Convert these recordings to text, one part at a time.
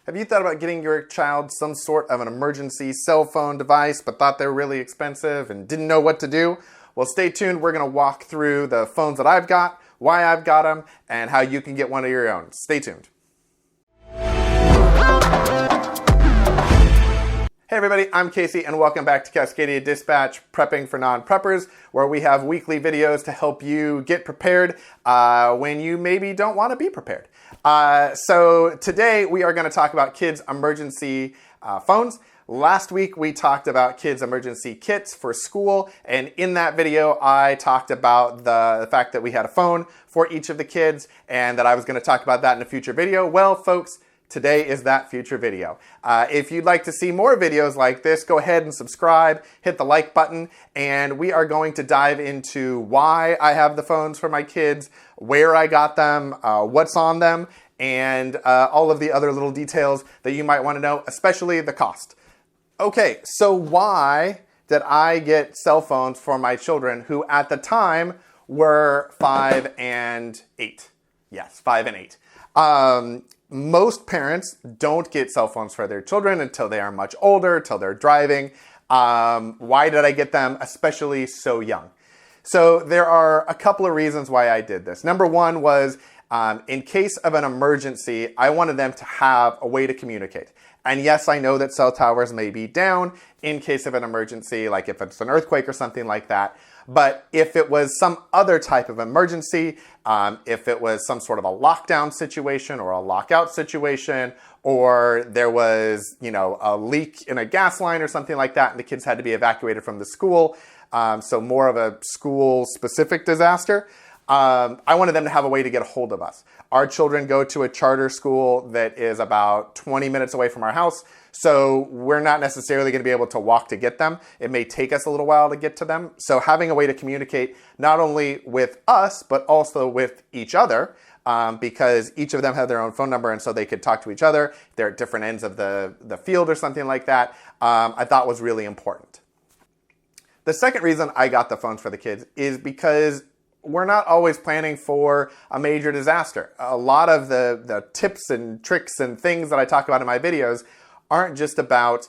Have you thought about getting your child some sort of an emergency cell phone device but thought they were really expensive and didn't know what to do? Well, stay tuned. We're going to walk through the phones that I've got, why I've got them, and how you can get one of your own. Stay tuned. Hey everybody, I'm Casey and welcome back to Cascadia Dispatch, Prepping for Non-Preppers, where we have weekly videos to help you get prepared when you maybe don't want to be prepared. So today we are going to talk about kids' emergency phones. Last week we talked about kids' emergency kits for school, and in that video I talked about the fact that we had a phone for each of the kids and that I was going to talk about that in a future video. Well, folks, today is that future video. If you'd like to see more videos like this, go ahead and subscribe, hit the like button, and we are going to dive into why I have the phones for my kids, where I got them, what's on them, and all of the other little details that you might want to know, especially the cost. Okay, so why did I get cell phones for my children who at the time were 5 and 8? Yes, 5 and 8. Most parents don't get cell phones for their children until they are much older, until they're driving. Why did I get them, especially so young? So there are a couple of reasons why I did this. Number one was in case of an emergency, I wanted them to have a way to communicate. And yes, I know that cell towers may be down in case of an emergency, like if it's an earthquake or something like that. But if it was some other type of emergency, if it was some sort of a lockdown situation or a lockout situation, or there was, a leak in a gas line or something like that, and the kids had to be evacuated from the school, so more of a school-specific disaster, I wanted them to have a way to get a hold of us. Our children go to a charter school that is about 20 minutes away from our house, so we're not necessarily going to be able to walk to get them. It may take us a little while to get to them. So having a way to communicate not only with us, but also with each other, because each of them have their own phone number and so they could talk to each other. They're at different ends of the field or something like that, I thought was really important. The second reason I got the phones for the kids is because we're not always planning for a major disaster. A lot of the tips and tricks and things that I talk about in my videos aren't just about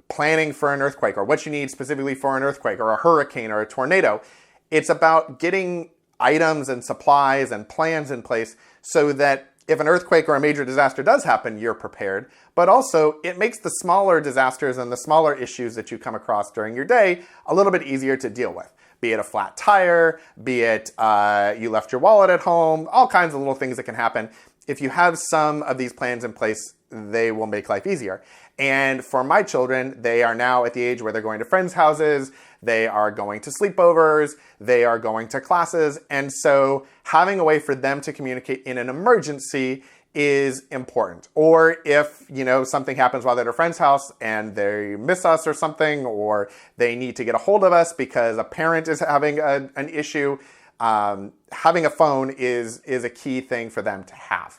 planning for an earthquake or what you need specifically for an earthquake or a hurricane or a tornado. It's about getting items and supplies and plans in place so that if an earthquake or a major disaster does happen, you're prepared. But also, it makes the smaller disasters and the smaller issues that you come across during your day a little bit easier to deal with. Be it a flat tire, be it you left your wallet at home, all kinds of little things that can happen. If you have some of these plans in place, they will make life easier. And for my children, they are now at the age where they're going to friends' houses, they are going to sleepovers, they are going to classes, and so having a way for them to communicate in an emergency is important. Or if, something happens while they're at a friend's house and they miss us or something, or they need to get a hold of us because a parent is having an issue, having a phone is a key thing for them to have.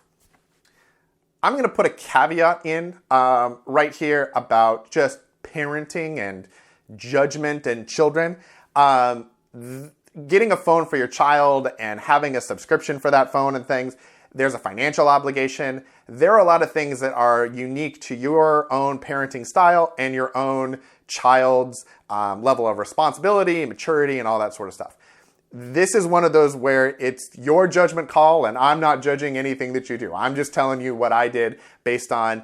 I'm going to put a caveat in right here about just parenting and judgment and children. Getting a phone for your child and having a subscription for that phone and things, there's a financial obligation. There are a lot of things that are unique to your own parenting style and your own child's level of responsibility, maturity, and all that sort of stuff. This is one of those where it's your judgment call, and I'm not judging anything that you do. I'm just telling you what I did based on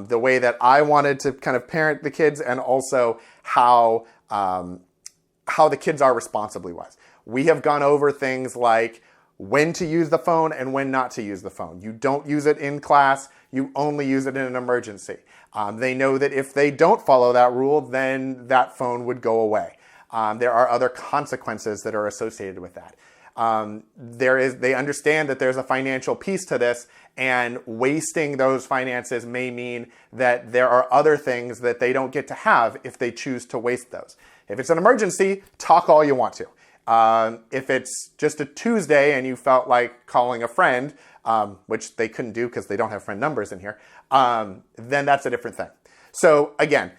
the way that I wanted to kind of parent the kids and also how the kids are responsibly wise. We have gone over things like when to use the phone and when not to use the phone. You don't use it in class. You only use it in an emergency. They know that if they don't follow that rule, then that phone would go away. There are other consequences that are associated with that. They understand that there's a financial piece to this, and wasting those finances may mean that there are other things that they don't get to have if they choose to waste those. If it's an emergency, talk all you want to. If it's just a Tuesday and you felt like calling a friend, which they couldn't do because they don't have friend numbers in here, then that's a different thing. So again,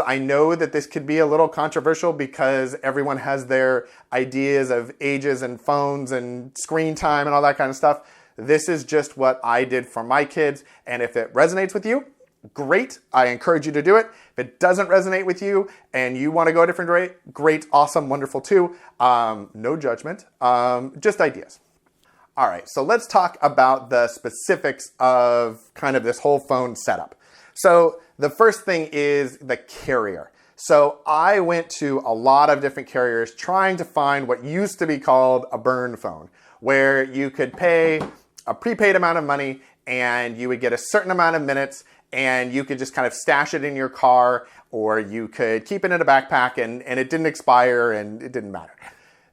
I know that this could be a little controversial because everyone has their ideas of ages and phones and screen time and all that kind of stuff. This is just what I did for my kids. And if it resonates with you, great. I encourage you to do it. If it doesn't resonate with you and you want to go a different way, great, awesome, wonderful too. No judgment, just ideas. All right, so let's talk about the specifics of kind of this whole phone setup. So the first thing is the carrier. So I went to a lot of different carriers trying to find what used to be called a burn phone, where you could pay a prepaid amount of money and you would get a certain amount of minutes and you could just kind of stash it in your car, or you could keep it in a backpack and it didn't expire and it didn't matter.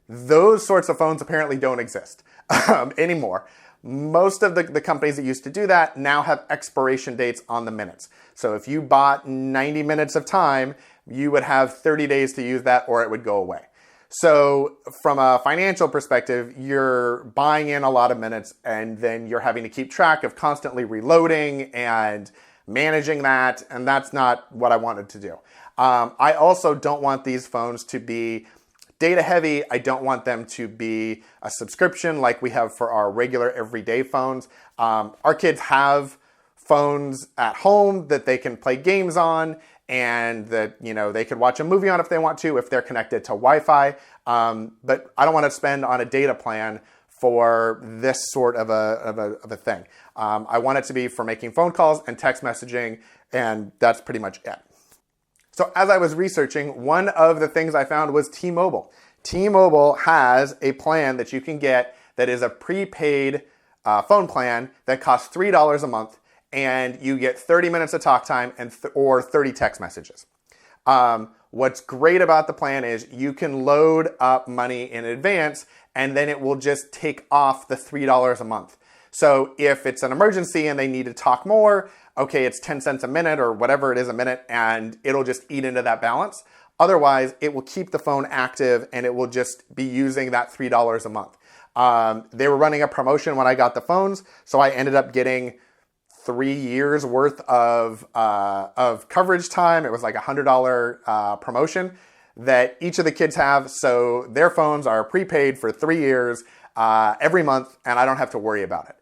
Those sorts of phones apparently don't exist anymore. Most of the companies that used to do that now have expiration dates on the minutes. So if you bought 90 minutes of time, you would have 30 days to use that or it would go away. So from a financial perspective, you're buying in a lot of minutes and then you're having to keep track of constantly reloading and managing that, and that's not what I wanted to do. I also don't want these phones to be data heavy. I don't want them to be a subscription like we have for our regular everyday phones. Our kids have phones at home that they can play games on and that, you know, they could watch a movie on if they want to, if they're connected to Wi-Fi. But I don't want to spend on a data plan for this sort of a thing. I want it to be for making phone calls and text messaging, and that's pretty much it. So as I was researching, one of the things I found was T-Mobile. T-Mobile has a plan that you can get that is a prepaid phone plan that costs $3 a month, and you get 30 minutes of talk time and or 30 text messages. What's great about the plan is you can load up money in advance and then it will just take off the $3 a month. So if it's an emergency and they need to talk more, okay, it's 10 cents a minute or whatever it is a minute, and it'll just eat into that balance. Otherwise, it will keep the phone active and it will just be using that $3 a month. They were running a promotion when I got the phones, so I ended up getting 3 years worth of coverage time. It was like a $100 promotion that each of the kids have. So their phones are prepaid for 3 years every month, and I don't have to worry about it.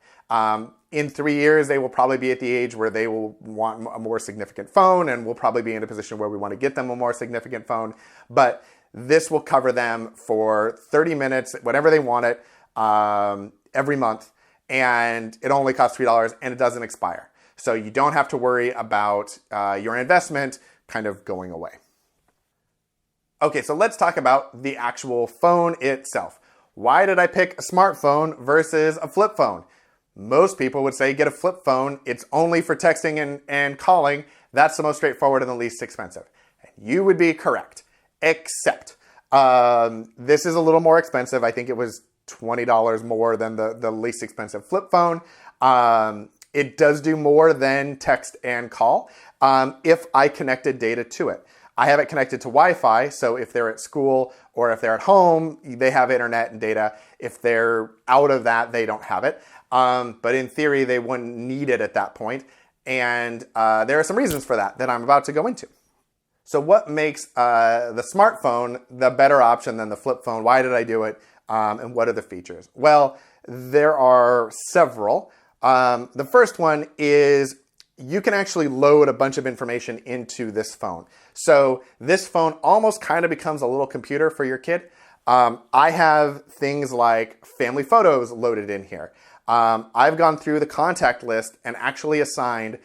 In 3 years, they will probably be at the age where they will want a more significant phone, and we'll probably be in a position where we want to get them a more significant phone. But this will cover them for 30 minutes, whenever they want it, every month. And it only costs $3 and it doesn't expire. So you don't have to worry about your investment kind of going away. Okay, so let's talk about the actual phone itself. Why did I pick a smartphone versus a flip phone? Most people would say get a flip phone. It's only for texting and calling. That's the most straightforward and the least expensive. And you would be correct, except this is a little more expensive. I think it was $20 more than the least expensive flip phone. It does do more than text and call if I connected data to it. I have it connected to Wi-Fi, so if they're at school or if they're at home, they have internet and data. If they're out of that, they don't have it. But in theory, they wouldn't need it at that point. And there are some reasons for that I'm about to go into. So what makes the smartphone the better option than the flip phone? Why did I do it? And what are the features? Well, there are several. The first one is you can actually load a bunch of information into this phone. So this phone almost kind of becomes a little computer for your kid. I have things like family photos loaded in here. I've gone through the contact list and actually assigned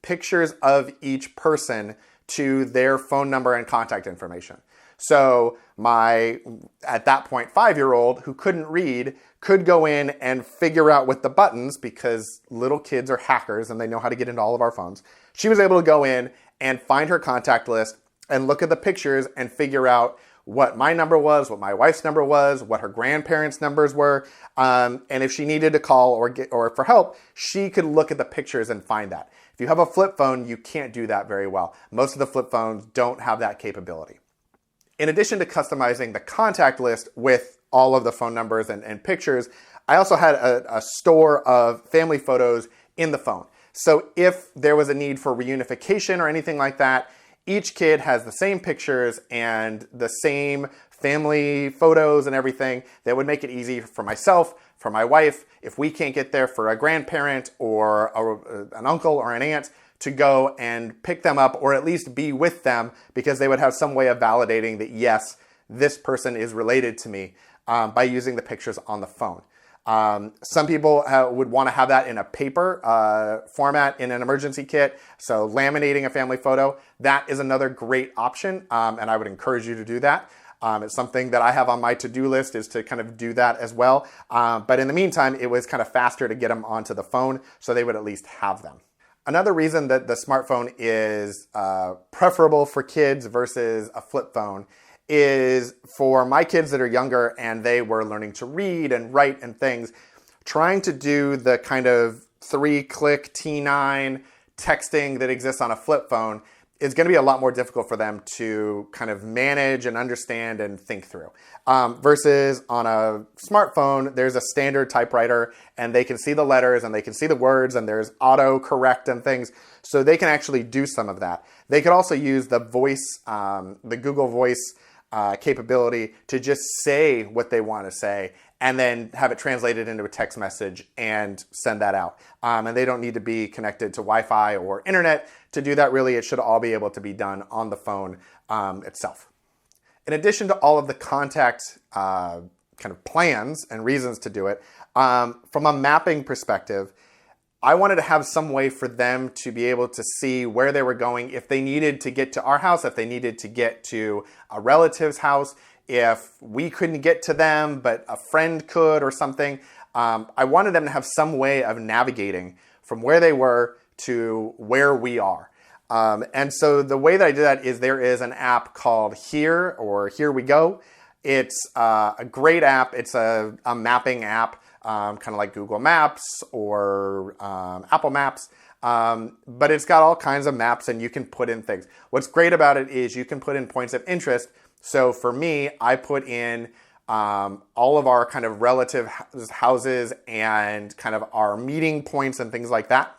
pictures of each person to their phone number and contact information. So my, at that point, 5-year-old who couldn't read could go in and figure out with the buttons, because little kids are hackers and they know how to get into all of our phones. She was able to go in and find her contact list and look at the pictures and figure out what my number was, what my wife's number was, what her grandparents' numbers were. And if she needed to call or for help, she could look at the pictures and find that. If you have a flip phone, you can't do that very well. Most of the flip phones don't have that capability. In addition to customizing the contact list with all of the phone numbers and pictures, I also had a store of family photos in the phone. So if there was a need for reunification or anything like that, each kid has the same pictures and the same family photos and everything that would make it easy for myself, for my wife, if we can't get there, for a grandparent or an uncle or an aunt to go and pick them up or at least be with them, because they would have some way of validating that, yes, this person is related to me by using the pictures on the phone. Some people would want to have that in a paper format in an emergency kit. So laminating a family photo, that is another great option. And I would encourage you to do that. It's something that I have on my to-do list, is to kind of do that as well. But in the meantime, it was kind of faster to get them onto the phone, so they would at least have them. Another reason that the smartphone is preferable for kids versus a flip phone is for my kids that are younger and they were learning to read and write and things, trying to do the kind of 3-click T9 texting that exists on a flip phone is going to be a lot more difficult for them to kind of manage and understand and think through. Versus on a smartphone, there's a standard typewriter and they can see the letters and they can see the words and there's auto correct and things. So they can actually do some of that. They could also use the voice, the Google Voice capability to just say what they want to say and then have it translated into a text message and send that out. And they don't need to be connected to Wi-Fi or internet to do that. Really, it should all be able to be done on the phone itself. In addition to all of the contact kind of plans and reasons to do it, from a mapping perspective, I wanted to have some way for them to be able to see where they were going if they needed to get to our house, if they needed to get to a relative's house, if we couldn't get to them, but a friend could or something. I wanted them to have some way of navigating from where they were to where we are. And so the way that I did that is there is an app called Here, or Here We Go. It's a great app. It's a mapping app. Kind of like Google Maps or Apple Maps, but it's got all kinds of maps and you can put in things. What's great about it is you can put in points of interest. So for me, I put in all of our kind of relative houses and kind of our meeting points and things like that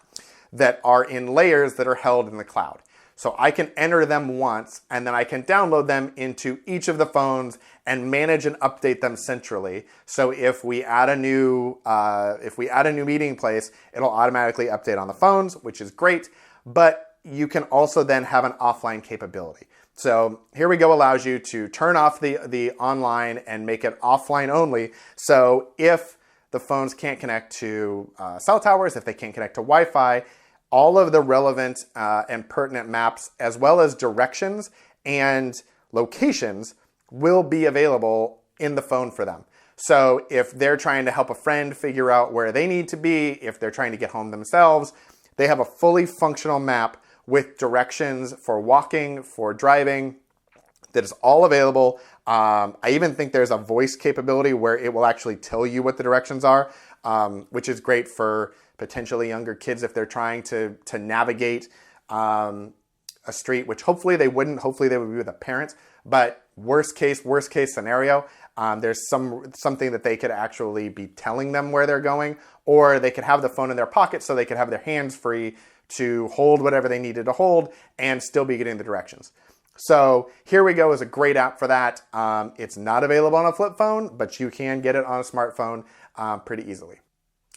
that are in layers that are held in the cloud. So I can enter them once and then I can download them into each of the phones and manage and update them centrally. So if we add a new meeting place, it'll automatically update on the phones, which is great. But you can also then have an offline capability. So Here We Go allows you to turn off the online and make it offline only. So if the phones can't connect to cell towers, if they can't connect to Wi-Fi, all of the relevant and pertinent maps, as well as directions and locations, will be available in the phone for them. So if they're trying to help a friend figure out where they need to be, if they're trying to get home themselves, they have a fully functional map with directions for walking, for driving, that is all available. I even think there's a voice capability where it will actually tell you what the directions are, which is great for potentially younger kids if they're trying to navigate a street, which hopefully they wouldn't. Hopefully they would be with a parent. But worst case scenario, there's something that they could actually be telling them where they're going, or they could have the phone in their pocket so they could have their hands free to hold whatever they needed to hold and still be getting the directions. So Here We Go is a great app for that. It's not available on a flip phone, but you can get it on a smartphone pretty easily.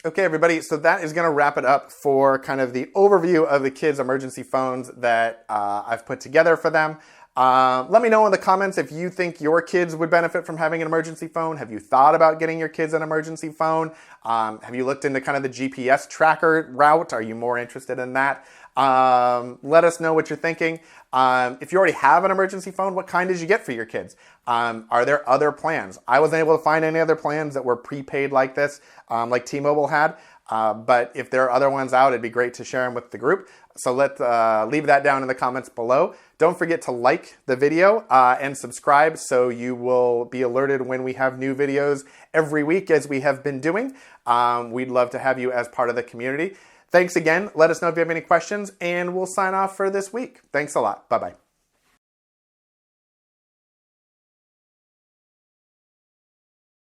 Okay, everybody, so that is going to wrap it up for kind of the overview of the kids' emergency phones that I've put together for them. Let me know in the comments if you think your kids would benefit from having an emergency phone. Have you thought about getting your kids an emergency phone? Have you looked into kind of the GPS tracker route? Are you more interested in that? Let us know what you're thinking. If you already have an emergency phone, what kind did you get for your kids? Are there other plans? I wasn't able to find any other plans that were prepaid like this, like T-Mobile had. But if there are other ones out, it'd be great to share them with the group. So leave that down in the comments below. Don't forget to like the video and subscribe so you will be alerted when we have new videos every week, as we have been doing. We'd love to have you as part of the community. Thanks again. Let us know if you have any questions, and we'll sign off for this week. Thanks a lot. Bye-bye.